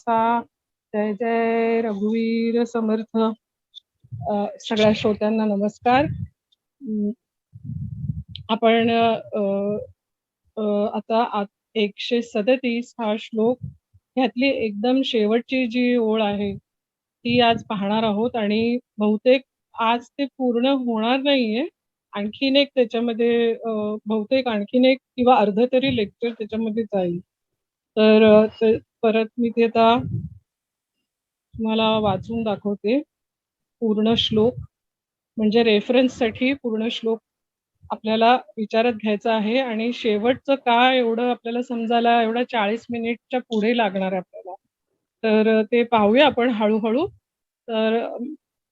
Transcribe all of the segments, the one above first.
सा जय जय रघुवीर समर्थ. सगळ्या श्रोत्यांना नमस्कार. आपण आता 137 हा श्लोक ह्यातली एकदम शेवटची जी ओळ आहे ती आज पाहणार आहोत आणि बहुतेक आज ते पूर्ण होणार नाहीये. आणखीन एक त्याच्यामध्ये बहुतेक आणखीन एक किंवा अर्ध तरी लेक्चर त्याच्यामध्ये जाईल. तर परत मी ते आता तुम्हाला वाचून दाखवते पूर्ण श्लोक, म्हणजे रेफरन्ससाठी पूर्ण श्लोक आपल्याला विचारात घ्यायचा आहे. आणि शेवटचं काय एवढं आपल्याला समजायला एवढा 40 मिनिटच्या पुढे लागणार आहे आपल्याला. तर ते पाहूया आपण हळूहळू. तर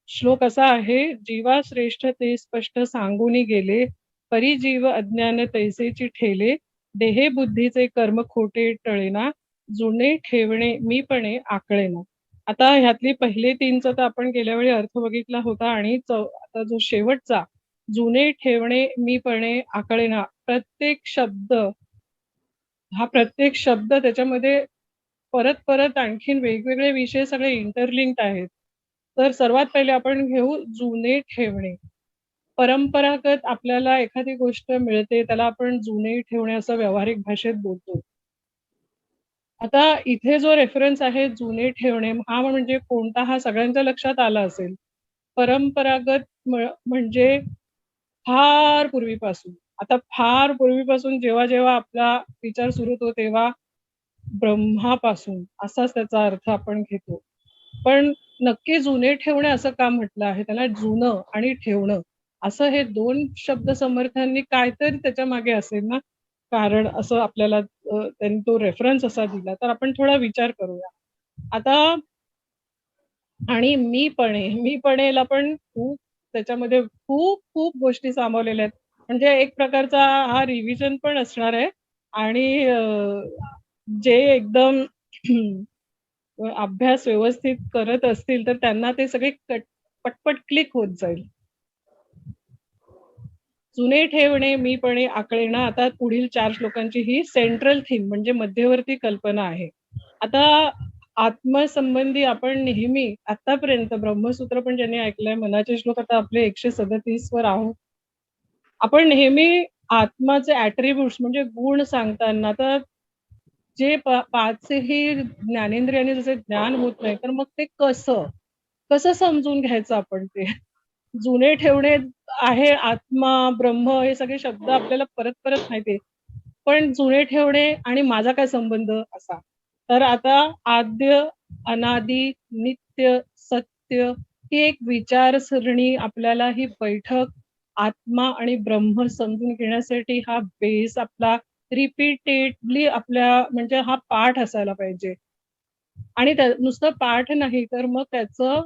श्लोक असा आहे, जीवा श्रेष्ठ ते स्पष्ट सांगूनी गेले, परी जीव अज्ञान तैसेची ठेले, देहे बुद्धीचे कर्म खोटे टळेना, जुने ठेवणे मीपणे आकळेना. आता ह्यातली पहिले 3चा तर आपण गेल्या वेळी अर्थ बघितला होता आणि आता जो शेवटचा जुने ठेवणे मीपणे आकळेना, प्रत्येक शब्द त्याच्यामध्ये परत परत आणखीन वेगवेगळे विषय सगळे इंटरलिंक्ड आहेत. तर सर्वात पहिले आपण घेऊ जुने ठेवणे. परंपरागत आपल्याला एखादी गोष्ट मिळते त्याला आपण जुने ठेवणे असं व्यावहारिक भाषेत बोलतो. आता इथे जो रेफरन्स आहे जुने ठेवणे हा म्हणजे कोणता, हा सगळ्यांच्या लक्षात आला असेल. परंपरागत म्हणजे फार पूर्वीपासून. आता फार पूर्वीपासून जेव्हा जेव्हा आपला विचार सुरू होतो तेव्हा ब्रह्मापासून असाच त्याचा अर्थ आपण घेतो. पण नक्की जुने ठेवणे असं का म्हटलं आहे? त्याला जुनं आणि ठेवणं असं हे 2 शब्द समर्थांनी काहीतरी त्याच्या मागे असेल ना कारण, असं आपल्याला त्यांनी तो रेफरन्स असा दिला. तर आपण थोडा विचार करूया. आता आणि मीपणेला पण खूप त्याच्यामध्ये खूप खूप गोष्टी सामावलेल्या आहेत. म्हणजे एक प्रकारचा हा रिव्हिजन पण असणार आहे. आणि जे एकदम अभ्यास व्यवस्थित करत असतील तर त्यांना ते सगळे पटपट क्लिक होत जाईल. जुने ठेवणे मीपणे आकळेना. आता पुढील 4 श्लोकांची ही सेंट्रल थीम म्हणजे मध्यवर्ती कल्पना आहे. आता आत्मसंबंधी आपण नेहमी आतापर्यंत ब्रह्मसूत्र पण ज्यांनी ऐकलंय, मनाचे श्लोक आता आपले 137 वर आहोत. आपण नेहमी आत्माचे ऍट्रिब्यूट्स म्हणजे गुण सांगताना तर जे पाचही ज्ञानेंद्रियांनी जसे ज्ञान होत नाही तर मग ते कसं समजून घ्यायचं आपण ते. जुने ठेवणे आहे, आत्मा, ब्रह्म हे सगळे शब्द आपल्याला परत परत माहिती आहे. पण जुने ठेवणे आणि माझा काय संबंध असा. तर आता आद्य, अनादी, नित्य, सत्य ही एक विचारसरणी आपल्याला ही बैठक आत्मा आणि ब्रह्म समजून घेण्यासाठी हा बेस आपला रिपीटेडली आपल्या म्हणजे हा पाठ असायला पाहिजे. आणि नुसतं पाठ नाही तर मग त्याचं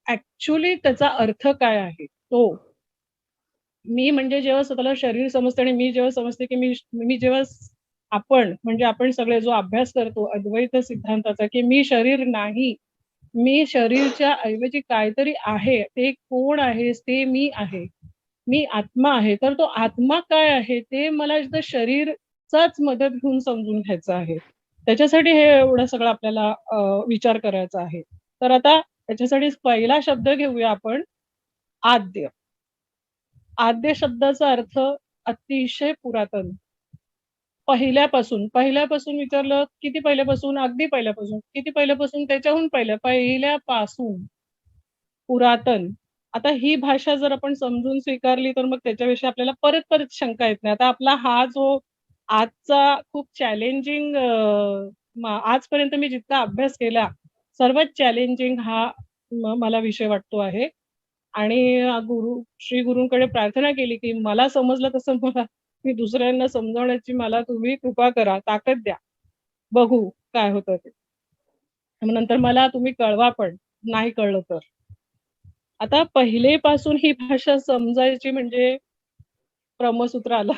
ऍक्च्युली त्याचा अर्थ काय आहे तो. मी म्हणजे जेव्हा स्वतःला शरीर समजते आणि मी जेव्हा समजते की मी जेव्हा आपण म्हणजे आपण सगळे जो अभ्यास करतो अद्वैत सिद्धांताचा की मी शरीर नाही, मी शरीरच्या ऐवजी काहीतरी आहे, ते कोण आहे ते मी आहे, मी आत्मा आहे. तर तो आत्मा काय आहे ते मला शरीरचाच मदत घेऊन समजून घ्यायचं आहे. त्याच्यासाठी हे एवढं सगळं आपल्याला विचार करायचा आहे. तर आता त्याच्यासाठी पहिला शब्द घेऊया आपण, आद्य. आद्य शब्दाचा अर्थ अतिशय पुरातन. पहिल्यापासून विचारलं किती पहिल्यापासून, अगदी पहिल्यापासून. किती पहिल्यापासून, त्याच्याहून पहिल्यापासून पुरातन. आता ही भाषा जर आपण समजून स्वीकारली तर मग त्याच्याविषयी आपल्याला परत परत शंका येत नाही. आता आपला हा जो आजचा खूप चॅलेंजिंग आजपर्यंत मी जितका अभ्यास केला सर्वात चॅलेंजिंग हा मला विषय वाटतो आहे. आणि श्री गुरूंकडे प्रार्थना केली की मला समजलं तसं मी दुसऱ्यांना समजावण्याची मला तुम्ही कृपा करा, ताकद द्या. बघू काय होतं ते. नंतर मला तुम्ही कळवा पण, नाही कळलं तर. आता पहिलेपासून ही भाषा समजायची म्हणजे ब्रह्मसूत्र आलं.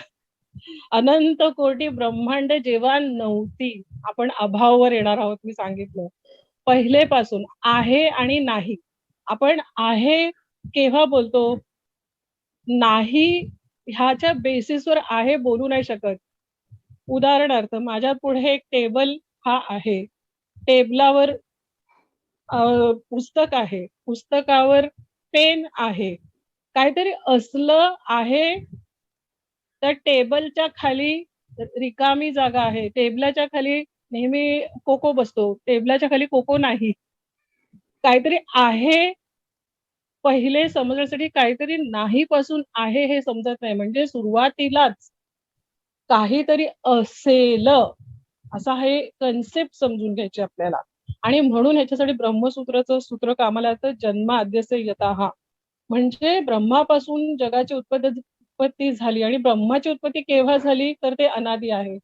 अनंत कोटी ब्रह्मांड जेव्हा नव्हती, आपण अभाववर येणार आहोत मी सांगितलं. पहिलेपासून आहे आणि नाही. आपण आहे केव्हा बोलतो? नाही ह्याच्या बेसिसवर आहे बोलू नाही शकत. उदाहरणार्थ माझ्या पुढे एक टेबल हा आहे. टेबलावर पुस्तक आहे, पुस्तकावर पेन आहे, काहीतरी असलं आहे. त्या टेबलच्या खाली रिकामी जागा आहे. टेबलाच्या खाली नेहमी कोको बसतो. टेबलाच्या खाली कोको नाही. काहीतरी आहे पहिले समजण्यासाठी काहीतरी नाही पासून आहे हे समजत नाही. म्हणजे सुरुवातीलाच काहीतरी असेल, असा हे कन्सेप्ट समजून घ्यायची आपल्याला. आणि म्हणून ह्याच्यासाठी ब्रह्मसूत्राचं सूत्र कामाला येतं, जन्माद्यस्य यतः. म्हणजे ब्रह्मापासून जगाची उत्पत्ती झाली आणि ब्रह्माची उत्पत्ती केव्हा झाली तर ते अनादी आहे.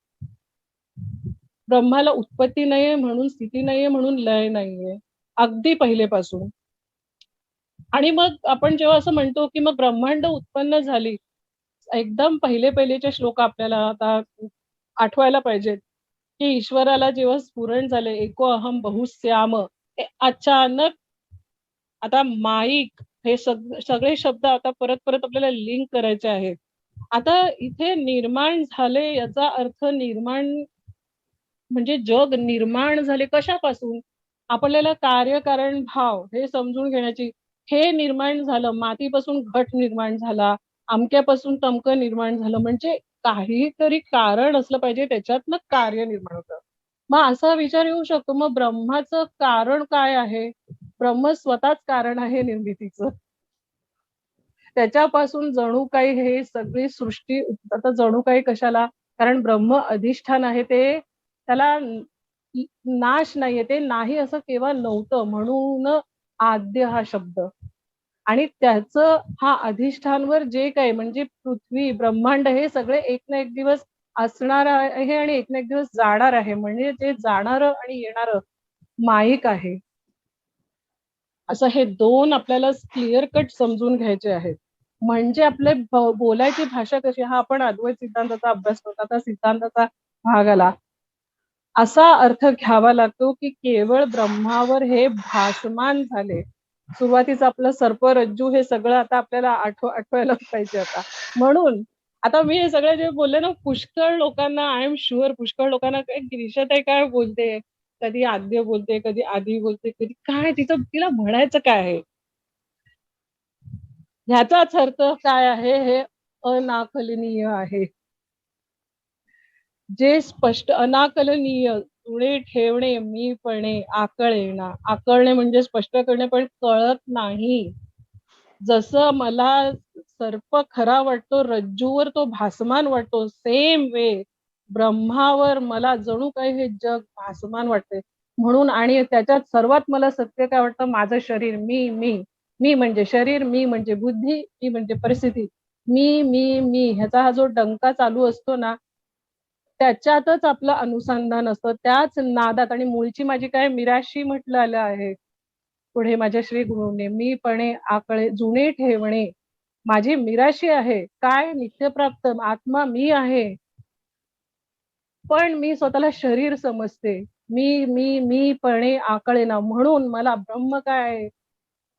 ब्रह्माला उत्पत्ती नाहीये म्हणून स्थिती नाहीये म्हणून लय नाहीये, अगदी पहिलेपासून. आणि मग आपण जेव्हा असं म्हणतो की मग ब्रह्मांड उत्पन्न झाली, एकदम पहिलेचे श्लोक आपल्याला आता आठवायला पाहिजेत की ईश्वराला जेव्हा स्फुरण झाले, एको अहम बहुश्याम, हे अचानक आता माईक हे सगळे शब्द आता परत परत आपल्याला लिंक करायचे आहेत. आता इथे निर्माण झाले याचा अर्थ निर्माण म्हणजे जग निर्माण झाले कशापासून? आपल्याला कार्यकारण भाव हे समजून घेण्याची, हे निर्माण झालं, मातीपासून घट निर्माण झाला, अमक्यापासून तमकं निर्माण झालं, म्हणजे काहीतरी कारण असलं पाहिजे, त्याच्यातनं कार्य निर्माण होतं. मग असा विचार येऊ शकतो, मग ब्रह्माचं कारण काय आहे? ब्रह्म स्वतःच कारण आहे निर्मितीचं. त्याच्यापासून जणू काही हे सगळी सृष्टी, आता जणू काही कशाला, कारण ब्रह्म अधिष्ठान आहे, ते त्याला नाश नाहीये, ते नाही असं केव्हा नव्हतं, म्हणून आद्य हा शब्द. आणि त्याचं हा अधिष्ठानवर जे काही म्हणजे पृथ्वी ब्रह्मांड हे सगळे एक ना एक दिवस असणार आहे आणि एक ना एक दिवस जाणार आहे. म्हणजे ते जाणारं आणि येणारं माईक आहे. असं हे दोन आपल्याला क्लिअर कट समजून घ्यायचे आहेत. म्हणजे आपले बोलायची भाषा कशी, हा आपण अद्वैत सिद्धांताचा अभ्यास करतो, आता सिद्धांताचा भाग आला. असा अर्थ घ्यावा लागतो की केवळ ब्रह्मावर हे भासमान झाले. सुरुवातीचं आपलं सर्प रज्जू हे सगळं आता आपल्याला आठवायला पाहिजे आता. म्हणून आता मी हे सगळं जे बोलले ना, पुष्कळ लोकांना, आय एम शुअर पुष्कळ लोकांना गिरीशाताई काय बोलते, कधी आद्य बोलते, कधी आधी बोलते, कधी काय, तिला म्हणायचं काय आहे, ह्याचाच अर्थ काय आहे, हे अनाकलनीय आहे. जे स्पष्ट अनाकलनीय, पुढे ठेवणे, मीपणे, आकळेना. आकळणे म्हणजे स्पष्ट करणे, पण कळत नाही. जसं मला सर्प खरा वाटतो, रज्जूवर तो भासमान वाटतो, सेम वे ब्रह्मावर मला जणू काही हे जग भासमान वाटते. म्हणून आणि त्याच्यात सर्वात मला सत्य काय वाटतं, माझं शरीर, मी म्हणजे शरीर, मी म्हणजे बुद्धी, मी म्हणजे परिस्थिती, मी ह्याचा हा जो डंका चालू असतो ना, त्याच्यातच आपलं अनुसंधान असतं, त्याच नादात. आणि मूळची माझी काय मिराशी म्हटलं आहे पुढे माझ्या श्री गुरूने, मीपणे आकळे जुने ठेवणे. माझी मिराशी आहे काय, नित्यप्राप्त आत्मा मी आहे, पण मी स्वतःला शरीर समजते. मीपणे आकळेना, म्हणून मला ब्रह्म काय आहे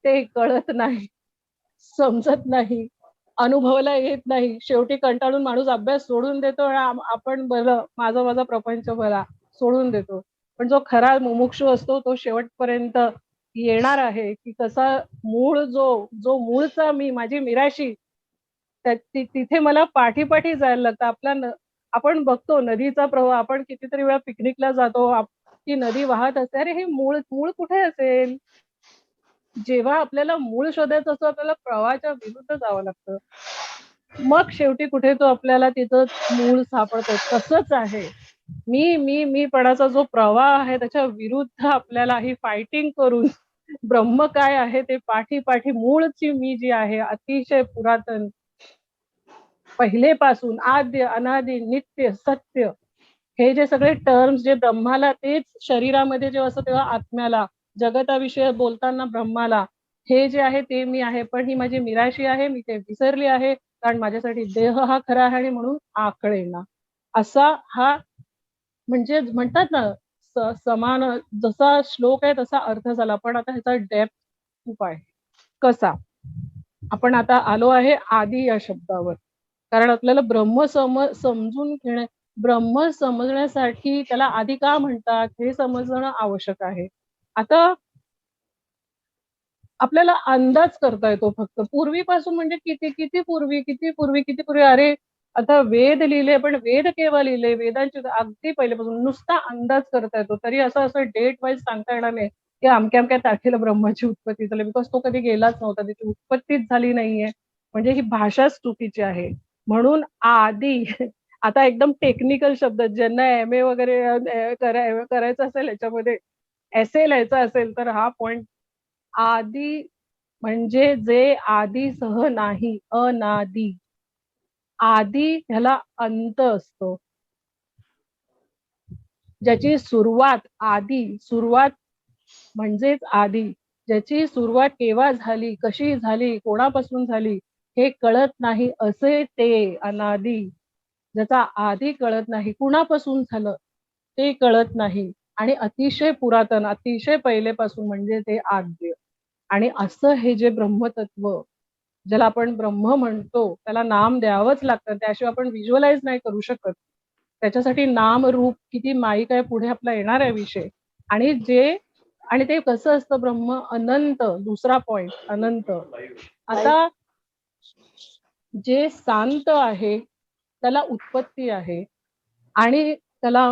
ते कळत नाही, समजत नाही, अनुभवाला येत नाही. शेवटी कंटाळून माणूस अभ्यास सोडून देतो आणि आपण बरं माझा प्रपंच भला सोडून देतो. पण जो खरा मुमुक्षू असतो तो शेवटपर्यंत येणार आहे की कसा मूळ जो मूळचा मी, माझी मिराशी, तिथे मला पाठी जायला लागतं. आपण बघतो नदीचा प्रवाह, आपण कितीतरी वेळा पिकनिकला जातो, ती नदी वाहत असते, अरे हे मूळ मूळ कुठे असेल? जेव्हा आपल्याला मूळ शोधायचं असतं, आपल्याला प्रवाहाच्या विरुद्ध जावं लागतं. मग शेवटी कुठे तो आपल्याला तिथं मूळ सापडतो. तसंच आहे. मीपणाचा जो प्रवाह आहे त्याच्या विरुद्ध आपल्याला ही फायटिंग करून ब्रह्म काय आहे ते पाठी मूळची मी जी आहे, अतिशय पुरातन, पहिलेपासून आद्य, अनादी, नित्य, सत्य, हे जे सगळे टर्म्स जे ब्रह्माला, तेच शरीरामध्ये जेव्हा असं तेव्हा आत्म्याला, जगताविषयी बोलताना ब्रह्माला, हे जे आहे ते मी आहे, पण ही माझी मिराशी आहे, मी ते विसरली आहे, कारण माझ्यासाठी देह हा खरा आहे आणि म्हणून आकळेना. असा हा म्हणजे म्हणतात ना, समान जसा श्लोक आहे तसा अर्थ झाला, पण आता ह्याचा डेप्थ खूप आहे. कसा? आपण आता आलो आहे आदी या शब्दावर, कारण आपल्याला ब्रह्म समजून घेणे, ब्रह्म समजण्यासाठी त्याला आधी का म्हणतात हे समजणं आवश्यक आहे. आता आपल्याला अंदाज करता येतो फक्त. पूर्वीपासून म्हणजे किती पूर्वी. अरे, आता वेद लिहिले, पण वेद केव्हा लिहिले? वेदांची अगदी पहिल्यापासून नुसता अंदाज करता येतो. तरी असं डेट वाईज सांगता येणार नाही, की अमक्या-अमक्या तारखेला ब्रह्माची उत्पत्ती झाली. बिकॉज तो कधी गेलाच नव्हता. त्याची उत्पत्तीच झाली नाहीये. म्हणजे ही भाषाच चुकीची आहे. म्हणून आदी आता एकदम टेक्निकल शब्द ज्यांना एम-ए वगैरे करायचं असेल ह्याच्यामध्ये, एसे लिहायचा असेल तर हा पॉइंट आदी म्हणजे जे आदीसह नाही, अनादी. आदी ह्याला अंत असतो. ज्याची सुरुवात म्हणजेच आदी. ज्याची सुरुवात केव्हा झाली, कशी झाली, कोणापासून झाली हे कळत नाही असे ते अनादी. ज्याचा आदी कळत नाही, कुणापासून झालं ते कळत नाही आणि अतिशय पुरातन, अतिशय पहिलेपासून म्हणजे ते आद्य. आणि असं हे जे ब्रह्मतत्व, ज्याला आपण ब्रह्म म्हणतो, त्याला नाम द्यावंच लागतं. त्याशिवाय आपण व्हिज्युअलाइज नाही करू शकत. त्याच्यासाठी नाम, रूप किती माईक आहे पुढे आपला येणार आहे विषय. आणि आणि ते कसं असतं ब्रह्म अनंत. दुसरा पॉइंट अनंत. आता जे शांत आहे त्याला उत्पत्ती आहे आणि त्याला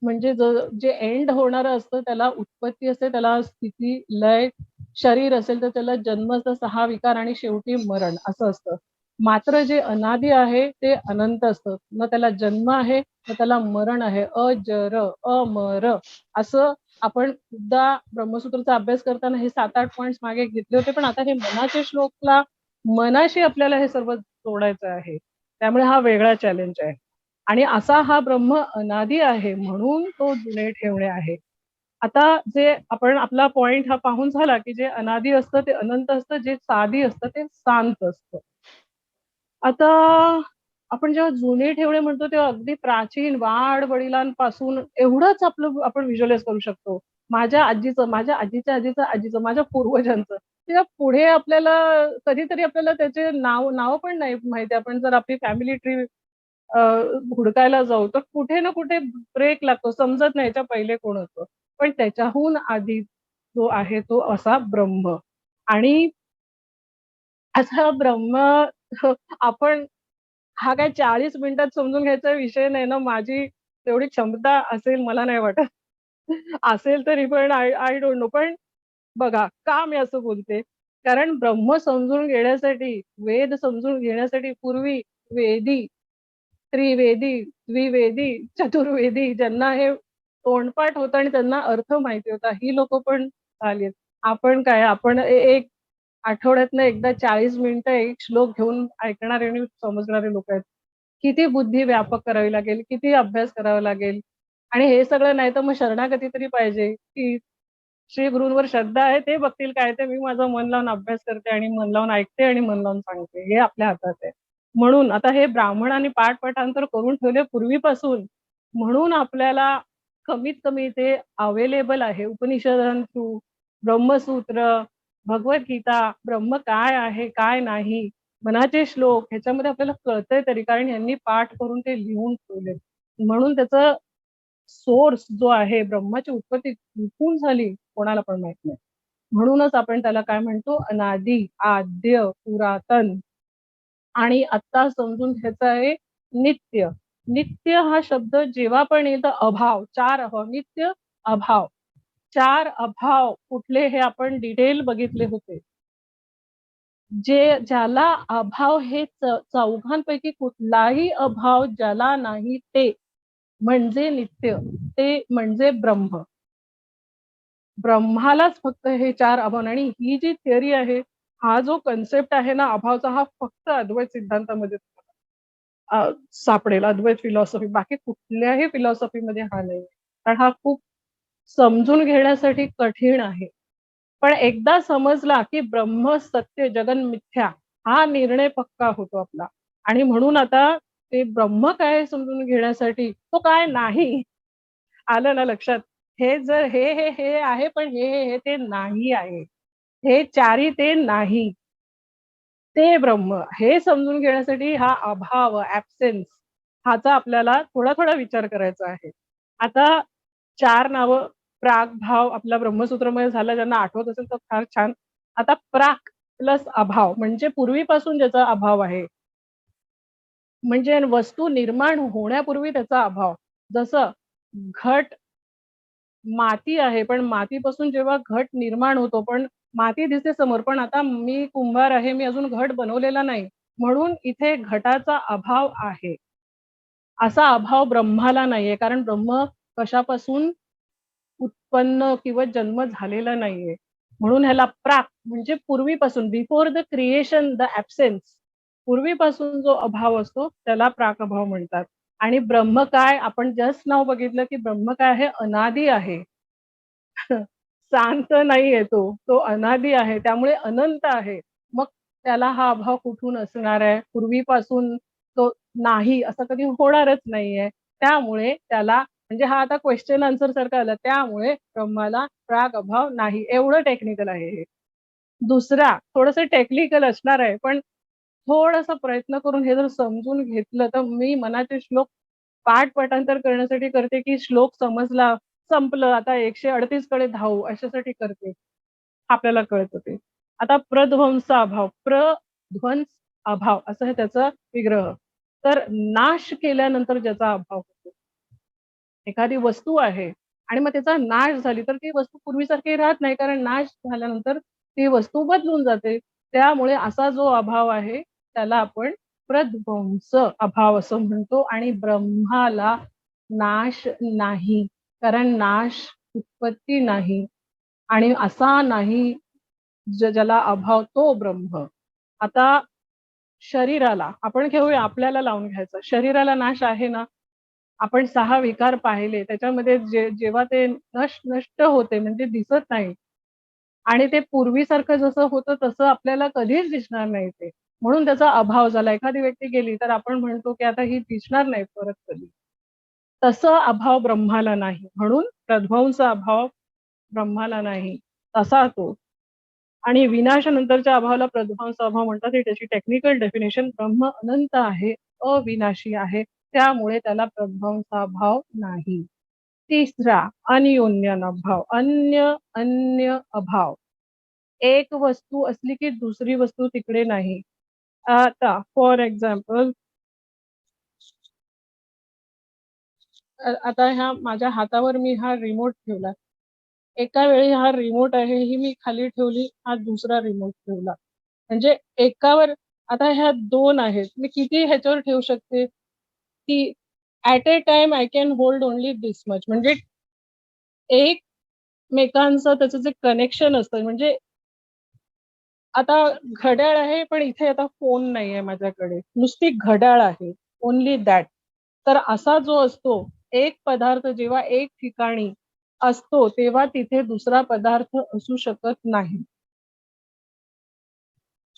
म्हणजे जे एंड होणारं असतं त्याला उत्पत्ती असते, त्याला स्थिती, लय, शरीर असेल तर त्याला जन्म, 6 विकार आणि शेवटी मरण असं असतं. मात्र जे अनादी आहे ते अनंत असतं. मग त्याला जन्म आहे, मग त्याला मरण आहे. अजर, अमर असं आपण सुद्धा ब्रह्मसूत्रचा अभ्यास करताना हे 7-8 पॉइंट्स मागे घेतले होते. पण आता हे मनाच्या श्लोकला मनाशी आपल्याला हे सर्व जोडायचं आहे. त्यामुळे हा वेगळा चॅलेंज आहे. आणि असा हा ब्रह्म अनादी आहे म्हणून तो जुने ठेवणे आहे. आता जे आपण आपला पॉइंट हा पाहून झाला, की जे अनादी असतं ते अनंत असतं, जे साधी असतं ते शांत असतं. आता आपण जेव्हा जुने ठेवणे म्हणतो तेव्हा अगदी प्राचीन वाड-वडिलांपासून एवढंच आपण व्हिज्युअलाइज करू शकतो. माझ्या आजीचं, माझ्या आजीच्या आजीचं आजीचं, माझ्या पूर्वजांचं. त्या पुढे आपल्याला कधीतरी आपल्याला त्याचे नाव पण नाही माहिती. आपण जर आपली फॅमिली ट्री अ, हुडकायला जाऊ, तर कुठे ना कुठे ब्रेक लागतो. समजत नाही याच्या पहिले कोण होतं. पण त्याच्याहून आधी जो आहे तो असा ब्रह्म. आणि असा ब्रह्म आपण हा काय 40 मिनिटात समजून घ्यायचा विषय नाही ना. माझी तेवढी क्षमता असेल मला नाही वाटत. असेल तरी पण आय आय डोंट नो. पण बघा, का मी असं बोलते? कारण ब्रह्म समजून घेण्यासाठी, वेद समजून घेण्यासाठी पूर्वी वेदी, त्रिवेदी, द्विवेदी, चतुर्वेदी ज्यांना हे तोंडपाठ होतं आणि त्यांना अर्थ माहिती होता, ही लोकं पण आलीत. आपण काय, आपण एक आठवड्यातनं एकदा 40 मिनिटं एक श्लोक घेऊन ऐकणारे आणि समजणारे लोकं आहेत. किती बुद्धी व्यापक करावी लागेल, किती अभ्यास करावा लागेल आणि हे सगळं नाही तर मग शरणागती तरी पाहिजे, की श्री गुरूंवर श्रद्धा आहे, ते बघतील काय ते. मी माझं मन लावून अभ्यास करते आणि मन लावून ऐकते आणि मन लावून सांगते. हे आपल्या हातात आहे. म्हणून आता हे ब्राह्मणांनी पाठ-पठांतर करून ठेवले पूर्वीपासून. म्हणून आपल्याला कमीत कमी ते अवेलेबल आहे. उपनिषदां थ्रू, ब्रह्मसूत्र, भगवद्गीता, ब्रह्म काय आहे, काय नाही, मनाचे श्लोक ह्याच्यामध्ये आपल्याला कळतंय तरी, कारण ह्यांनी पाठ करून ते लिहून ठेवलेत. म्हणून त्याचं सोर्स जो आहे, ब्रह्माची उत्पत्ती कुठून झाली कोणाला पण माहित नाही. म्हणूनच आपण त्याला काय म्हणतो, अनादी, आद्य, पुरातन. आणि आता समजून घ्यायचं आहे नित्य. नित्य हा शब्द जेव्हा पण येईल तर अभाव, 4 अभाव, नित्य, अभाव. 4 अभाव कुठले हे आपण डिटेल बघितले होते. ज्याला अभाव हे चौघांपैकी कुठलाही अभाव ज्याला नाही ते म्हणजे नित्य, ते म्हणजे ब्रह्म. ब्रह्मालाच फक्त हे 4 अभाव. आणि ही जी थिअरी आहे, हा जो कन्सेप्ट आहे ना अभावचा, हा फक्त अद्वैत सिद्धांतामध्ये सापडेल, अद्वैत फिलॉसॉफी. बाकी कुठल्याही फिलॉसॉफीमध्ये हा नाही. कारण हा खूप समजून घेण्यासाठी कठीण आहे. पण एकदा समजला, की ब्रह्म सत्य, जगन मिथ्या, हा निर्णय पक्का होतो आपला. आणि म्हणून आता ते ब्रह्म काय हे समजून घेण्यासाठी तो काय नाही. आलं ना लक्षात? हे जर हे आहे, पण हे ते नाही आहे. हे चारी ते नाही. ते ब्रह्म. हे समजून घेण्यासाठी हा अभाव, ॲब्सेन्स ह्याचा आपल्याला थोडा-थोडा विचार करायचा आहे. आता 4 नावं प्राक, भाव आपल्या ब्रह्मसूत्रमध्ये झालं ज्यांना आठवत असेल तर फार छान. आता प्राक प्लस अभाव म्हणजे पूर्वीपासून ज्याचा अभाव आहे. म्हणजे वस्तू निर्माण होण्यापूर्वी त्याचा अभाव. जसं घट माती आहे, पण मातीपासून जेव्हा घट निर्माण होतो, पण माती दिसते समोर, पण आता मी कुंभार आहे, मी अजून घट बनवलेला नाही. म्हणून इथे घटाचा अभाव आहे. असा अभाव ब्रह्माला नाहीये, कारण ब्रह्म कशापासून उत्पन्न किंवा जन्म झालेला नाहीये. म्हणून ह्याला प्राक म्हणजे पूर्वीपासून before the creation, the absence पूर्वीपासून जो अभाव असतो त्याला प्राक-अभाव म्हणतात. आणि ब्रह्म काय आपण जस्ट नाव बघितलं, की ब्रह्म काय आहे अनादी आहे. शांत नाहीये तो. तो अनादी आहे. त्यामुळे अनंत आहे. मग त्याला हा अभाव कुठून असणार आहे? पूर्वीपासून तो नाही असं कधी होणारच नाहीये. त्यामुळे त्याला म्हणजे हा आता क्वेश्चन आन्सर सारखं आलं. त्यामुळे ब्रह्माला प्राग अभाव नाही. एवढं टेक्निकल आहे हे. दुसरा थोडंसं टेक्निकल असणार आहे, पण थोडासा प्रयत्न करून हे जर समजून घेतलं, तर मी मनाचे श्लोक पाठ-पठांतर करण्यासाठी करते, की श्लोक समजला, संपलं आता 138 कडे धावू अशासाठी करते. आपल्याला कळतं ते. आता प्रध्वंस अभाव, प्रध्वंस अभाव असं हे त्याचं विग्रह. तर नाश केल्यानंतर ज्याचा अभाव होतो. एखादी वस्तू आहे आणि मग त्याचा नाश झाली, तर ती वस्तू पूर्वीसारखी राहत नाही. कारण नाश झाल्यानंतर ती वस्तू बदलून जाते. त्यामुळे असा जो अभाव आहे, त्याला आपण प्रध्वंस अभाव असं म्हणतो आणि ब्रह्माला नाश नाही. कारण नाश उत्पत्ती नाही आणि असा नाही ज्याला अभाव तो ब्रह्म. आता शरीराला आपण घेऊया आपल्याला लावून घ्यायचं. शरीराला नाश आहे ना? आपण 6 विकार पाहिले. त्याच्यामध्ये जेव्हा ते नष्ट होते म्हणजे दिसत नाही आणि ते पूर्वीसारखं जसं होतं तसं आपल्याला कधीच दिसणार नाही ते. म्हणून त्याचा अभाव झाला. एखादी व्यक्ती गेली तर आपण म्हणतो, की आता ही दिसणार नाही परत कधी. तसं अभाव ब्रह्माला नाही. म्हणून प्रध्वंस अभाव ब्रह्माला नाही. तसा तो. आणि विनाशानंतरच्या अभावाला प्रध्वंस अभाव म्हणतात. ही त्याची टेक्निकल डेफिनिशन. ब्रह्म अनंत आहे, अविनाशी आहे. त्यामुळे त्याला प्रध्वंसाभाव नाही. तिसरा अन्योन्याभाव. अन्य अभाव. एक वस्तू असली की दुसरी वस्तू तिकडे नाही. आता फॉर एक्झाम्पल आता ह्या माझ्या हातावर मी हा रिमोट ठेवला. एका वेळी हा रिमोट आहे ही मी खाली ठेवली, हा दुसरा रिमोट ठेवला. म्हणजे एकावर आता ह्या 2 आहेत. मी किती ह्याच्यावर ठेवू शकते? की at a time I can hold only this much म्हणजे एकमेकांचं त्याचं जे कनेक्शन असतं म्हणजे आता घड्याळ आहे, पण इथे आता फोन नाहीये माझ्याकडे. नुसती घड्याळ आहे. Only that. तर असा जो असतो, एक पदार्थ जेव्हा एक ठिकाणी असतो, तेव्हा तिथे दुसरा पदार्थ असू शकत नाही.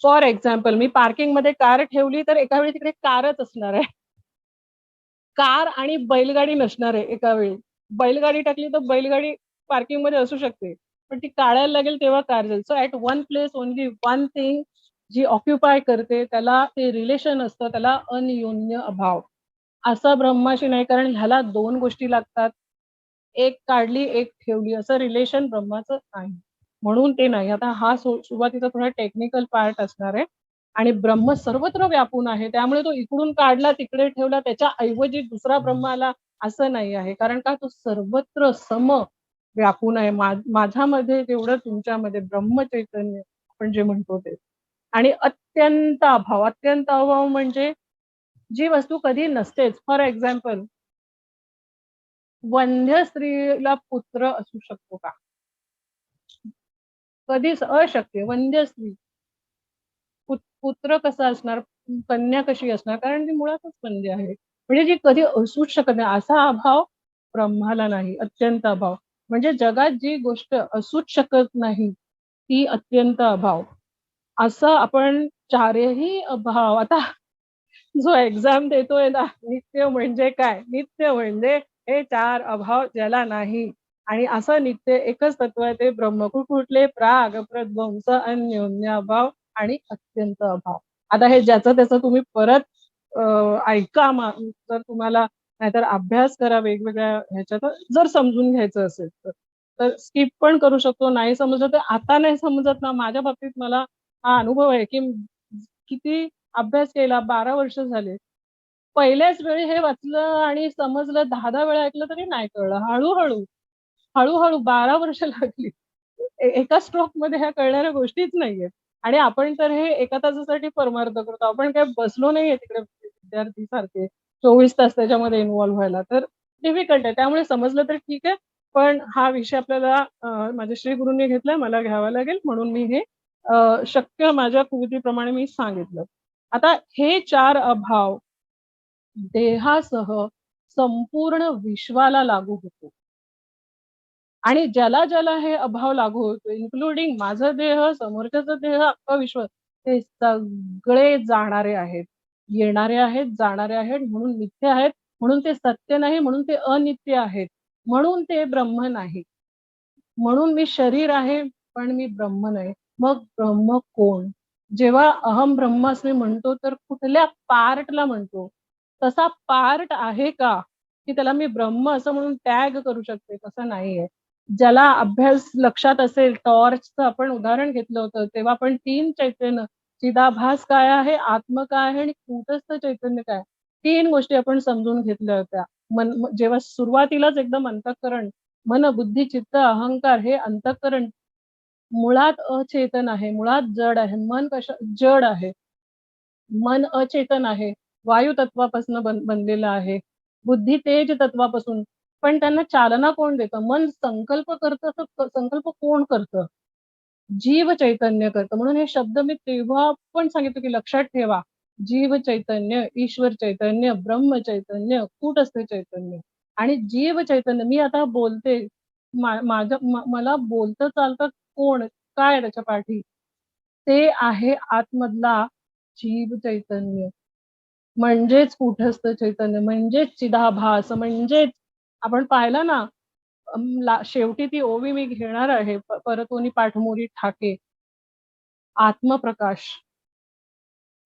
फॉर एक्झाम्पल मी पार्किंगमध्ये कार ठेवली, तर एका वेळी तिकडे कारच असणार आहे. कार आणि बैलगाडी नसणार आहे एका वेळी. बैलगाडी टाकली तर बैलगाडी पार्किंगमध्ये असू शकते. पण ती काढायला लागेल तेव्हा कार जाईल. So at one place only one thing जी ऑक्युपाय करते त्याला ते रिलेशन असतं, त्याला अन्योन्य अभाव. असं ब्रह्माशी नाही कारण ह्याला 2 गोष्टी लागतात. एक काढली, एक ठेवली असं रिलेशन ब्रह्माचं नाही. म्हणून ते नाही. आता हा सुरुवातीचा थोडा टेक्निकल पार्ट असणार आहे आणि ब्रह्म सर्वत्र व्यापून आहे. त्यामुळे तो इकडून काढला, तिकडे ठेवला, त्याच्या ऐवजी दुसरा ब्रह्म आला असं नाही आहे. कारण का तो सर्वत्र व्यापून आहे. माझ्यामध्ये जेवढं तुमच्यामध्ये ब्रह्मचैतन्य आपण जे म्हणतो ते. आणि अत्यंत अभाव म्हणजे जी वस्तू कधी नसतेच. फॉर एक्झाम्पल वंध्य स्त्रीला पुत्र असू शकतो का? कधीच अशक्य. वंध्य स्त्री. पुत्र कसा असणार? कन्या कशी असणार? कारण ती मुळातच वंध्य आहे. म्हणजे जी कधी असूच शकत नाही. असा अभाव ब्रह्माला नाही. अत्यंत अभाव. म्हणजे जगात जी गोष्ट असूच शकत नाही, ती अत्यंत अभाव. असं आपण चारही अभाव आता जो एक्झाम देतोय ना, नित्य म्हणजे काय? नित्य म्हणजे हे 4 अभाव ज्याला नाही आणि असं नित्य एकच तत्व आहे ते ब्रह्म. कुठले? प्राग, प्रध्वंस, अन्योन्य अभाव आणि अत्यंत अभाव. आता हे ज्याचं त्याचं तुम्ही परत ऐका जर तुम्हाला नाहीतर अभ्यास करा वेगवेगळ्या ह्याच्यात जर समजून घ्यायचं असेल तर. तर स्किप पण करू शकतो. नाही समजलं तर आता नाही समजत ना, माझ्या बाबतीत मला हा अनुभव आहे, की किती अभ्यास केला 12 वर्ष झाले. पहिल्याच वेळी हे वाचलं आणि समजलं 10-10 वेळा ऐकलं तरी नाही कळलं. हळू-हळू, हळू-हळू 12 वर्ष लागली. एका स्ट्रोकमध्ये ह्या कळणाऱ्या गोष्टीच नाहीयेत. आणि आपण तर हे एका तासासाठी परमार्थ करतो. आपण काय बसलो नाहीये तिकडे विद्यार्थीसारखे 24 तास त्याच्यामध्ये इन्व्हॉल्व व्हायला. तर डिफिकल्ट आहे. त्यामुळे समजलं तर ठीक आहे. पण हा विषय आपल्याला माझ्या श्री गुरूंनी घेतलाय, मला घ्यावा लागेल म्हणून मी हे शक्य माझ्या कुवतीप्रमाणे मी सांगितलं. आता हे 4 अभाव देहासह संपूर्ण विश्वाला लागू होतो. आणि ज्याला हे अभाव लागू होतो, इन्क्लुडिंग माझा देह, समोरच्याचा देह, अख्खं विश्व, ते सगळे जाणारे आहेत. येणारे आहेत, जाणारे आहेत, म्हणून मिथ्य आहेत, म्हणून ते सत्य नाही, म्हणून ते अनित्य आहेत, म्हणून ते ब्रह्म नाही. म्हणून मी शरीर आहे, पण मी ब्रह्म नाही. मग ब्रह्म कोण? जेव्हा अहम ब्रह्मास्मी म्हणतो, तर कुठल्या पार्टला म्हणतो? तसा पार्ट आहे का? की त्याला मी ब्रह्म असं म्हणून टॅग करू शकते? तसं नाहीये. ज्याला अभ्यास लक्षात असेल, टॉर्चचं आपण उदाहरण घेतलं होतं, तेव्हा आपण 3 चैतन्य, चिदाभास काय आहे, आत्म काय आहे आणि कूटस्थ चैतन्य काय आहे? 3 गोष्टी आपण समजून घेतल्या होत्या. जेव्हा सुरुवातीलाच एकदम अंतःकरण, मन, बुद्धी, चित्त, अहंकार हे अंतःकरण मुळात अचेतन आहे, मुळात जड आहे. मन जड आहे. मन अचेतन आहे. वायू तत्वापासून बनलेलं आहे. बुद्धी तेज तत्वापासून. पण त्यांना चालना कोण देतं? मन संकल्प करतं, तर संकल्प कोण करतं? जीव चैतन्य करतं. म्हणून हे शब्द मी तेव्हा पण सांगितलं, की लक्षात ठेवा. जीव चैतन्य, ईश्वर चैतन्य, ब्रह्म चैतन्य, कूटस्थ चैतन्य आणि जीव चैतन्य. मी आता बोलते. मला बोलतं चालतं कोण? काय आहे त्याच्या पाठी? ते आहे आतमधला जीव चैतन्य. म्हणजेच कूटस्थ चैतन्य, म्हणजेच चिदाभास, म्हणजेच आपण पाहिलं ना, शेवटी ती ओवी मी घेणार आहे. परतोनी पाठमोरी ठाके, आत्मप्रकाश,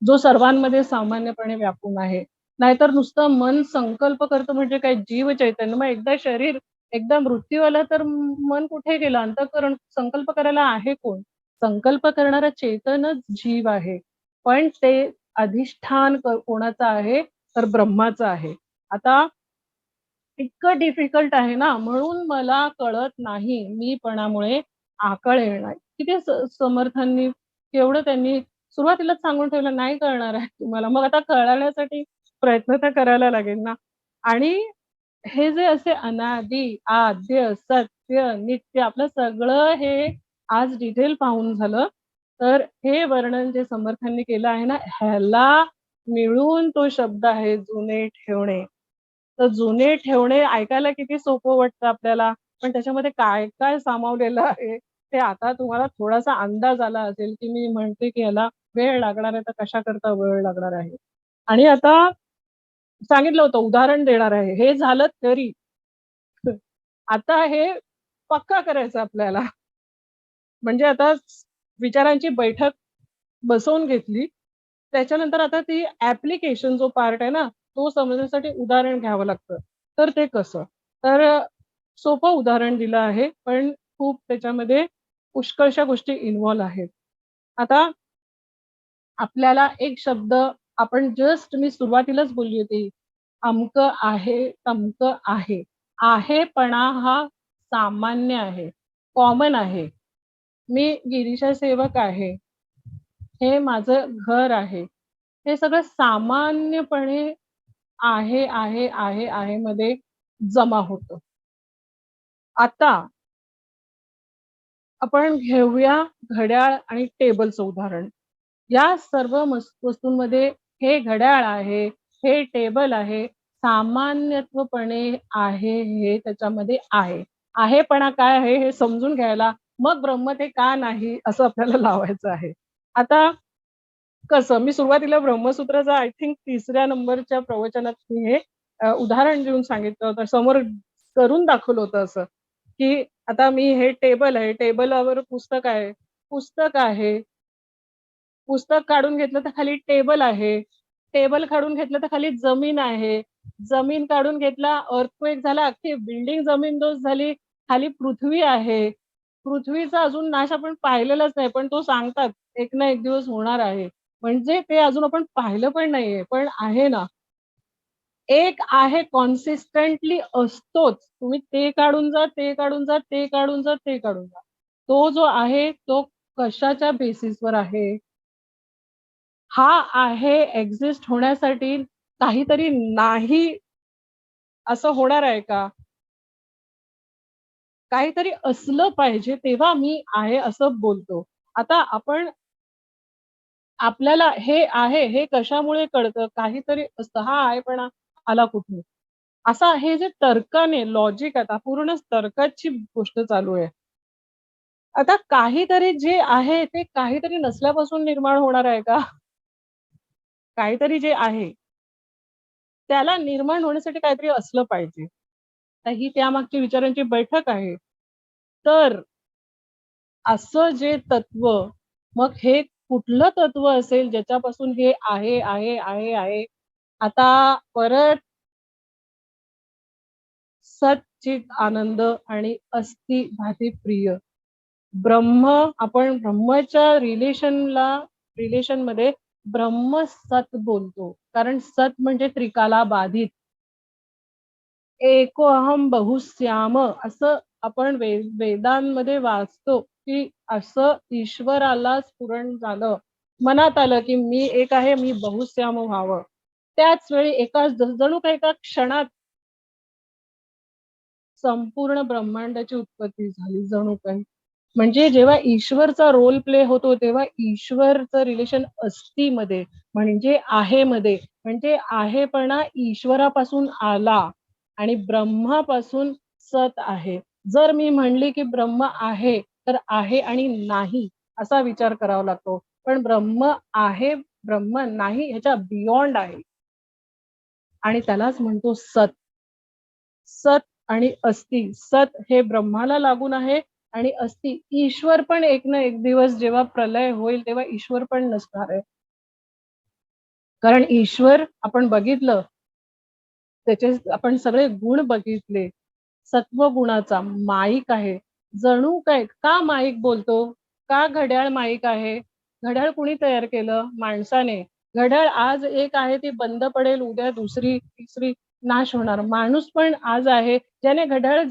जो सर्वांमध्ये सामान्यपणे व्यापून आहे. नाहीतर नुसतं मन संकल्प करतं म्हणजे काय जीव चैतन्य. मग एकदा शरीर, एकदा मृत्यू आला तर मन कुठे गेलं? अंतःकरण संकल्प करायला आहे कोण? संकल्प करणारा चेतनच जीव आहे. पण ते अधिष्ठान कोणाचं आहे? तर ब्रह्माचं आहे. आता इतकं डिफिकल्ट आहे ना, म्हणून मला कळत नाही. मीपणामुळे आकळ येणार. किती समर्थांनी केवढं त्यांनी सुरुवातीलाच सांगून ठेवलं, नाही कळणार आहे तुम्हाला. मग आता कळण्यासाठी प्रयत्न तर करायला लागेल ना. आणि हे जे असे अनादी, आद्य, सत्य, नित्य आपलं सगळं हे आज डिटेल पाहून झालं. तर हे वर्णन जे समर्थांनी केलं आहे ना, ह्याला मिळून तो शब्द आहे जुने ठेवणे. तर जुने ठेवणे ऐकायला किती सोपं वाटतं आपल्याला, पण त्याच्यामध्ये काय-काय सामावलेलं आहे, ते आता तुम्हाला थोडासा अंदाज आला असेल, की मी म्हणते की ह्याला वेळ लागणार आहे, तर कशाकरता वेळ लागणार आहे. आणि आता सांगितलं होतं उदाहरण देणार आहे. हे झालं तरी आता हे पक्का करायचं आपल्याला. म्हणजे आता विचारांची बैठक बसवून घेतली. त्याच्यानंतर आता ती ॲप्लिकेशन जो पार्ट आहे ना, तो समजण्यासाठी उदाहरण घ्यावं लागतं. तर ते कसं? तर सोपं उदाहरण दिलं आहे, पण खूप त्याच्यामध्ये पुष्कळशा गोष्टी इन्व्हॉल्व आहेत. आता आपल्याला एक शब्द आपण जस्ट मी सुरुवातीलाच बोलली होती. अमकं आहे, तमकं आहे. आहेपणा हा सामान्य आहे, कॉमन आहे. मी गिरीशा सेवक आहे. हे माझं घर आहे. हे सगळं सामान्यपणे आहे मध्ये जमा होतं. आता आपण घेऊया घड्याळ आणि टेबलचं उदाहरण. या सर्व वस्तूंमध्ये हे घड्याळ आहे, हे टेबल आहे, सामान्यत्वपणे आहे हे त्याच्यामध्ये आहे. आहेपणा काय आहे हे समजून घ्यायला मग ब्रह्म ते का नाही असं आपल्याला लावायचं आहे. आता कसं? मी सुरुवातीला ब्रह्मसूत्राचा आय थिंक 3ऱ्या नंबरच्या प्रवचनात मी हे उदाहरण देऊन सांगितलं होतं. समोर करून दाखवलं होतं असं, की आता मी हे टेबल आहे, टेबलावर पुस्तक आहे. पुस्तक आहे. पुस्तक काढून घेतलं तर खाली टेबल आहे. टेबल काढून घेतलं तर खाली जमीन आहे. जमीन काढून घेतला, अर्थक्वेक झाला, अख्खी बिल्डिंग जमीनदोस्त झाली. खाली पृथ्वी आहे. पृथ्वीचा अजून नाश आपण पाहिलेलाच नाही, पण तो सांगतात एक ना एक दिवस होणार आहे. म्हणजे ते अजून आपण पाहिलं पण नाहीये, पण आहे ना. एक आहे कन्सिस्टंटली असतोच. तुम्ही ते काढून जा, ते काढून जा, ते काढून जा, ते काढून जा. तो जो आहे तो कशाच्या बेसिसवर आहे? हा आहे एक्झिस्ट होण्यासाठी काहीतरी नाही असं होणार आहे का? काहीतरी असलं पाहिजे तेव्हा मी आहे असं बोलतो. आता आपण आपल्याला हे आहे हे कशामुळे कळतं? काहीतरी असतं. हा आहेपणा आला कुठून? असा हे जे तर्काने लॉजिक आता पूर्णच तर्काची गोष्ट चालू आहे. आता काहीतरी जे आहे ते काहीतरी नसल्यापासून निर्माण होणार आहे का? काहीतरी जे आहे, त्याला निर्माण होण्यासाठी काहीतरी असलं पाहिजे. तर ही त्यामागची विचारांची बैठक आहे. तर असं जे तत्व, मग हे कुठलं तत्व असेल ज्याच्यापासून हे आहे, आहे, आहे, आहे. आता परत सच्चित आनंद आणि अस्ति भाती प्रिय. ब्रह्म आपण ब्रह्मच्या रिलेशनमध्ये ब्रह्म सत बोलतो. कारण सत म्हणजे त्रिकाला बाधित. एको अहम बहुश्याम असं आपण वेदांमध्ये वाचतो, की असं ईश्वराला स्फुरण झालं. मनात आलं, की मी एक आहे, मी बहुश्याम व्हावं. त्याच वेळी एका जणू काही एका क्षणात संपूर्ण ब्रह्मांडाची उत्पत्ती झाली जणू काही. म्हणजे जेव्हा ईश्वरचा रोल प्ले होतो, तेव्हा ईश्वरचं रिलेशन अस्थिमध्ये म्हणजे आहेमध्ये. म्हणजे आहेपणा ईश्वरापासून आला आणि ब्रह्मापासून सत आहे. जर मी म्हणली, की ब्रह्म आहे, तर आहे आणि नाही असा विचार करावा लागतो. पण ब्रह्म आहे, ब्रह्म नाही ह्याच्या बियॉन्ड आहे आणि त्यालाच म्हणतो सत. सत आणि अस्ति. सत हे ब्रह्माला लागून आहे आणि अस्ति ईश्वर पण एक ना एक दिवस जेव्हा प्रलय होईल तेव्हा ईश्वर पण नसणार आहे. कारण ईश्वर आपण बघितलं, त्याचे आपण सगळे गुण बघितले. सत्व गुणाचा माईक आहे. जणू काय का माईक बोलतो? का घड्याळ माईक आहे? घड्याळ कुणी तयार केलं? माणसाने. घड्याळ आज एक आहे ती बंद पडेल, उद्या दुसरी, तिसरी नाश होणार. माणूस पण आज आहे. ज्याने घड्याळ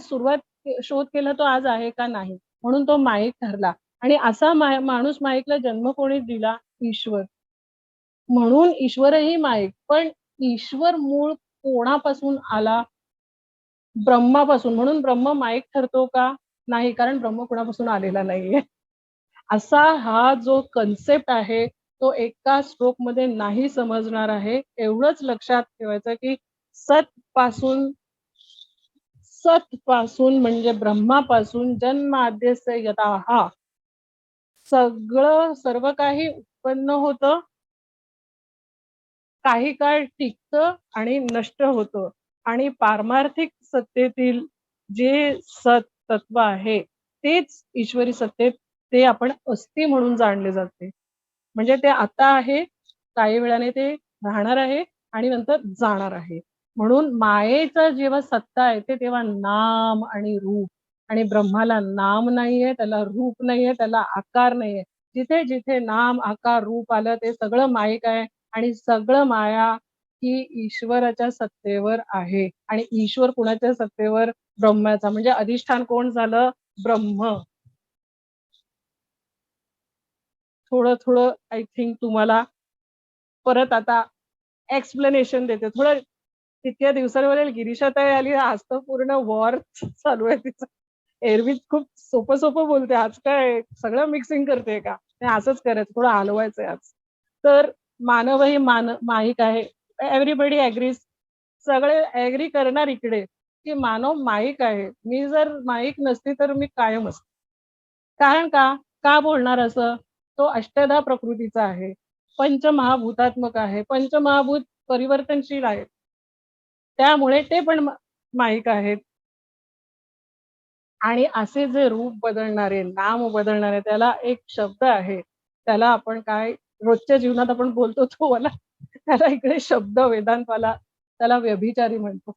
शोध केला तो आज आहे का? नाही. म्हणून तो माईक ठरला आणि असा माणूस माईकला जन्म कोणी दिला? ईश्वर. म्हणून ईश्वरही माईक. पण ईश्वर मूळ कोणापासून आला? ब्रह्मापासून. म्हणून ब्रह्म माईक ठरतो का? नाही, कारण ब्रह्म कुणापासून आलेला नाहीये. असा हा जो कन्सेप्ट आहे, तो एका स्ट्रोकमध्ये नाही समजणार आहे. एवढंच लक्षात ठेवायचं, की सत पासून सत पासून म्हणजे ब्रह्मापासून जन्माद्यस्य यतः सगळं सर्व काही उत्पन्न होतं, काही काळ टिकतं आणि नष्ट होतं आणि पारमार्थिक सत्तेतील जे सत तत्व आहे, तेच ईश्वरी सत्तेत ते आपण अस्ति म्हणून जाणले जाते. म्हणजे ते आता आहे, काही वेळाने ते राहणार आहे आणि नंतर जाणार आहे. म्हणून मायेचा जेव्हा सत्ता आहे, ते तेव्हा नाम आणि रूप आणि ब्रह्माला नाम नाहीये, त्याला रूप नाहीये, त्याला आकार नाहीये. जिथे-जिथे नाम, आकार, रूप आलं ते सगळं माईक आहे आणि सगळं माया ही ईश्वराच्या सत्तेवर आहे आणि ईश्वर कुणाच्या सत्तेवर? ब्रह्माचा. म्हणजे अधिष्ठान कोण झालं? ब्रह्म. थोडं-थोडं आय थिंक तुम्हाला परत आता एक्सप्लेनेशन देते. थोडं तितक्या दिवसांवर गिरीशाताई आली, आज तर पूर्ण वॉर चालू आहे तिचं. एरवी खूप सोपं-सोपं बोलते. आज काय सगळं मिक्सिंग करते का? नाही असंच करायचं, थोडं हलवायचंय आज. तर मानवही माईक आहे. Everybody agrees. सगळे एग्री करणार इकडे, की मानव माईक आहे. मी जर माईक नसती तर मी कायम असते. कारण का? का बोलणार असं? तो अष्टधा प्रकृतीचा आहे. पंचमहाभूतात्मक आहे. पंचमहाभूत परिवर्तनशील आहेत. त्यामुळे ते पण माईक आहेत. आणि असे जे रूप बदलणारे, नाम बदलणारे त्याला एक शब्द आहे. त्याला आपण काय रोजच्या जीवनात आपण बोलतो तो वाला त्याला इकडे शब्द वेदांतवाला त्याला व्यभिचारी म्हणतो.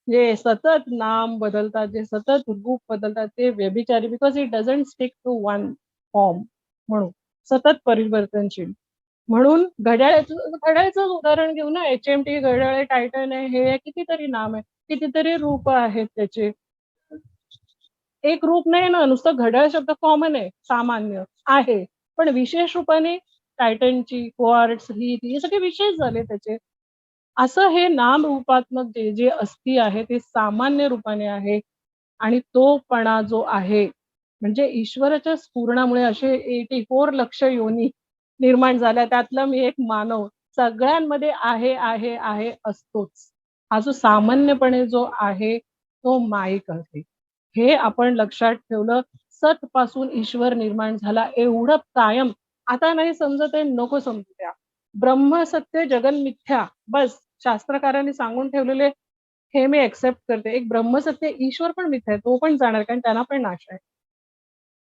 जे सतत नाम बदलतात, जे सतत रूप बदलतात ते व्यभिचारी because it doesn't stick to one form म्हणून. सतत परिवर्तनशील. म्हणून घड्याळाचं उदाहरण घेऊ ना, HMT घड्याळ आहे, टायटन आहे, हे आहे, कितीतरी नाम आहे, कितीतरी रूप आहेत त्याचे. एक रूप नाही ना, नुसतं घड्याळ शब्द कॉमन आहे, सामान्य आहे, पण विशेष रूपाने टायटनची, क्वार्ट्ज, ही हे सगळे विशेष झाले त्याचे. असं हे नाम रूपात्मक जे जे अस्थी आहे ते सामान्य रूपाने आहे आणि तोपणा जो आहे म्हणजे ईश्वराच्या स्फुरणामुळे असे 84 लक्ष योनी निर्माण झाल्या. त्यातला मी एक मानव. सगळ्यांमध्ये आहे, आहे, आहे असतोच. हा जो सामान्यपणे जो आहे तो माईक आहे. हे आपण लक्षात ठेवलं. सत पासून ईश्वर निर्माण झाला एवढं कायम. आता नाही समजत आहे, नको समजू द्या. ब्रह्म सत्य जगन मिथ्या बस शास्त्रकारांनी सांगून ठेवलेले हे मी एक्सेप्ट करते. एक ब्रह्मसत्य ईश्वर पण मिथ्या आहे. तो पण जाणार कारण त्यांना पण नाश आहे.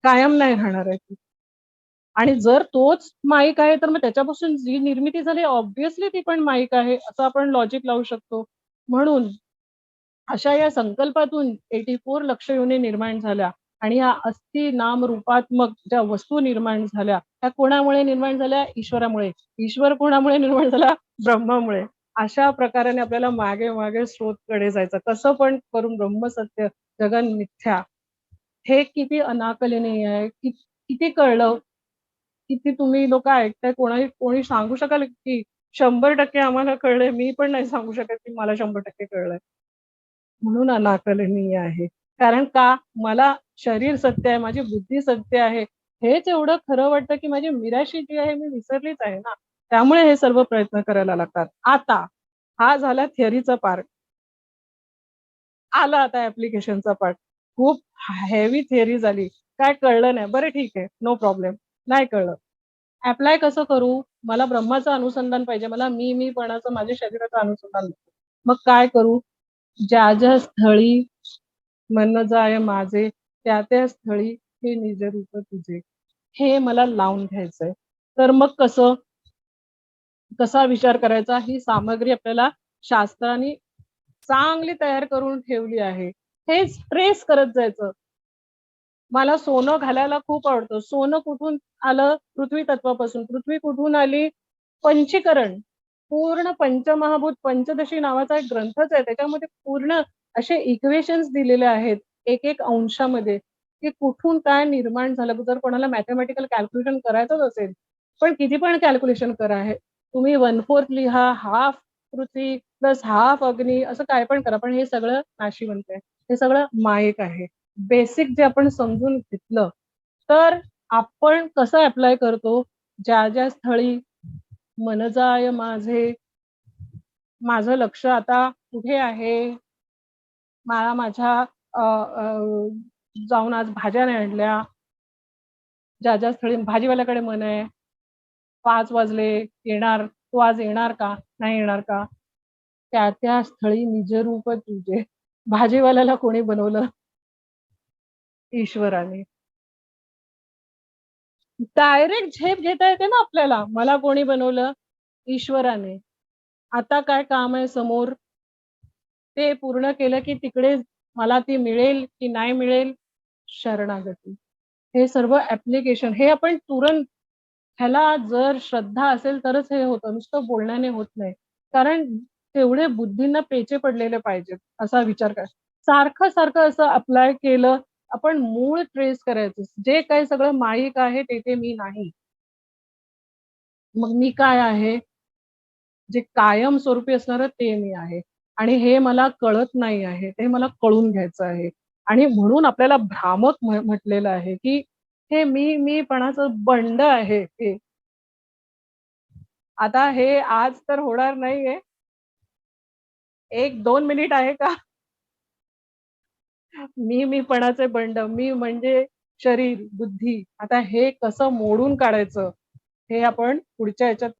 कायम नाही राहणार आहे ती. आणि जर तोच माईक आहे, तर मग त्याच्यापासून जी निर्मिती झाली ऑब्व्हियसली ती पण माईक आहे, असं आपण लॉजिक लावू शकतो. म्हणून अशा या संकल्पातून 84 लक्ष योनी निर्माण झाल्या आणि या अस्थि नाम रूपात्मक ज्या वस्तू निर्माण झाल्या, त्या कोणामुळे निर्माण झाल्या? ईश्वरामुळे. ईश्वर कोणामुळे निर्माण झाला? ब्रह्मामुळे. अशा प्रकाराने आपल्याला मागे-मागे स्रोतकडे जायचं. कसं पण करून ब्रह्मसत्य, जगन मिथ्या हे किती अनाकलनीय आहे. किती कळलं? किती तुम्ही लोकं ऐकताय? कोणी सांगू शकाल की 100% आम्हाला कळलंय? मी पण नाही सांगू शकत की मला 100% कळलंय. म्हणून अनाकलनीय आहे. कारण का? मला शरीर सत्य आहे, माझी बुद्धी सत्य आहे. हेच एवढं खरं वाटतं की माझी मिराशी जी आहे मी विसरलीच आहे ना. त्यामुळे हे सर्व प्रयत्न करायला लागतात. आता हा झाला थिअरीचा पार्ट. आला आता ॲप्लिकेशनचा पार्ट. खूप हेवी थिअरी झाली. काय कळलं नाही. बरं ठीक आहे. No problem. नाही कळलं. ॲप्लाय कसं करू? मला ब्रह्माचं अनुसंधान पाहिजे. मला मीपणाचं, माझ्या शरीराचं अनुसंधान नको. मग काय करू? ज्या स्थळी मन जाय माझे, त्या स्थळी हे निजरूप तुझे. हे मला लावून घ्यायचंय. तर मग कसं? कसा विचार करायचा? ही सामग्री आपल्याला शास्त्राने चांगली तयार करून ठेवली आहे. हेच ट्रेस करत जायचं. मला सोनं घालायला खूप आवडतं. सोनं कुठून आलं? पृथ्वी तत्वापासून. पृथ्वी कुठून आली? पंचीकरण. पूर्ण पंचमहाभूत पंचदशी नावाचा एक ग्रंथच आहे. त्याच्यामध्ये पूर्ण असे इक्वेशन्स दिलेले आहेत, एक अंशामध्ये, की कुठून काय निर्माण झालं. जर कोणाला मॅथेमॅटिकल कॅल्क्युलेशन करायचंच असेल, पण किती पण कॅल्क्युलेशन करा. हे तुम्ही 1/4 लिहा, हाल्फ पृथ्वी प्लस हाल्फ अग्नी असं काय पण करा. पण हे सगळं नाशिवंत आहे. हे सगळं मायिक आहे. बेसिक जे आपण समजून घेतलं, तर आपण कसं अप्लाय करतो? ज्या स्थळी मन जाय माझे, माझं लक्ष आता कुठे आहे? मला माझ्या अ, अ, जाऊन आज भाज्या नाही आणल्या. ज्या स्थळी भाजीवाल्याकडे मन आहे. 5 वाजले, येणार. तो आज येणार का? नाही येणार का? त्या स्थळी निजरूप तुझे. भाजीवाल्याला कोणी बनवलं? ईश्वराने. डायरेक्ट झेप घेता येते ना आपल्याला. मला कोणी बनवलं? ईश्वराने. आता काय काम आहे समोर? ते पूर्ण केलं की तिकडे मला ती मिळेल की नाही मिळेल? शरणागती. हे सर्व ॲप्लिकेशन हे आपण तुरंत ह्याला जर श्रद्धा असेल तरच हे होतं. नुसतं बोलण्याने होत नाही. कारण तेवढे बुद्धींना पेचे पडलेले पाहिजेत, असा विचार करा. सारखं असं अप्लाय केलं, आपण मूळ ट्रेस करायचं. जे काही सगळं माईक आहे ते मी नाही. मग मी काय आहे? जे कायम स्वरूपी असणारं ते मी आहे. आणि हे मला कळत नाही आहे. ते मला कळून घ्यायचं आहे. आणि म्हणून आपल्याला भ्रामक म्हटलेलं आहे, की हे मीपणाचं बंड आहे हे. आता हे आज तर होणार नाहीये. 1-2 मिनिट आहे का? मीपणाचे बंड. मी म्हणजे शरीर, बुद्धी. आता हे कसं मोडून काढायचं, हे आपण पुढच्या ह्याच्यात